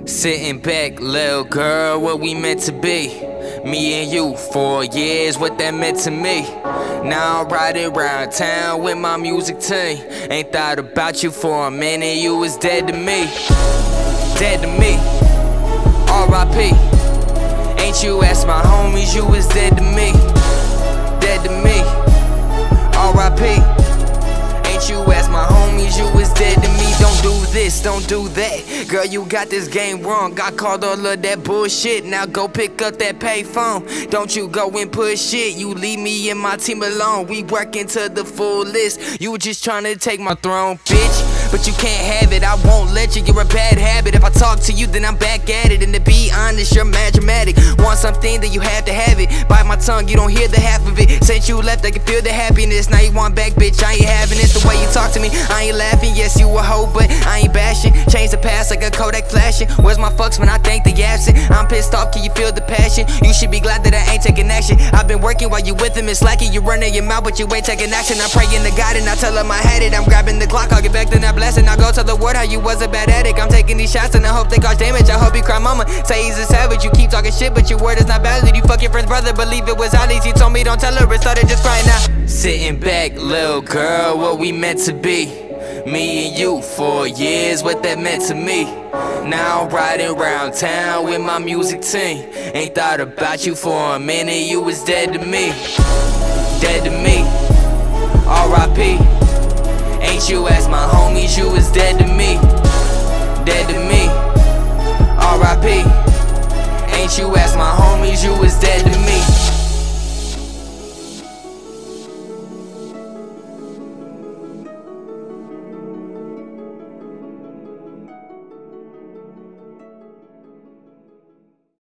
Sitting back, little girl, what we meant to be. Me and you, 4 years, what that meant to me. Now I'm riding around town with my music team. Ain't thought about you for a minute, you was dead to me. Dead to me, R.I.P. Ain't you ask my homies, you was dead to me. Dead to me, R.I.P. Ain't you ask my homies, you was dead to me. Don't do this, don't do that. Girl, you got this game wrong. Got called all of that bullshit. Now go pick up that payphone. Don't you go and push shit. You leave me and my team alone. We working to the fullest. You just trying to take my throne, bitch. But you can't have it, I won't let you. You're a bad habit. If I talk to you, then I'm back at it. And to be honest, you're mad dramatic. Want something, then you have to have it. Bite my tongue, you don't hear the half of it. Since you left, I can feel the happiness. Now you want back, bitch, I ain't having it. The way you talk to me, I ain't laughing. Yes, you a hoe, but I ain't bashing. Change the past like a Kodak flashing. Where's my fucks when I think they absent? I'm pissed off, can you feel the passion? You should be glad that I ain't taking action. I've been working while you with him, it's slacking. You running your mouth, but you ain't taking action. I'm praying to God and I tell him I had it. I'm grabbing the clock, I'll get back, then I blast it. Now go tell the world how you was a bad addict. I'm taking these shots and I hope they cause damage. I hope you cry, mama. Say he's a savage. You keep talking shit, but your word is not valid. You fuck your friend's brother, believe it was Ali's. You told me don't tell her, it started just crying out. Sitting back, little girl, what we meant to be. Me and you, 4 years, what that meant to me. Now I'm riding around town with my music team. Ain't thought about you for a minute, you was dead to me. Dead to me, R.I.P. Ain't you ask my homies, you was dead to me. Dead to me, R.I.P. Ain't you ask my homies, you was dead to me.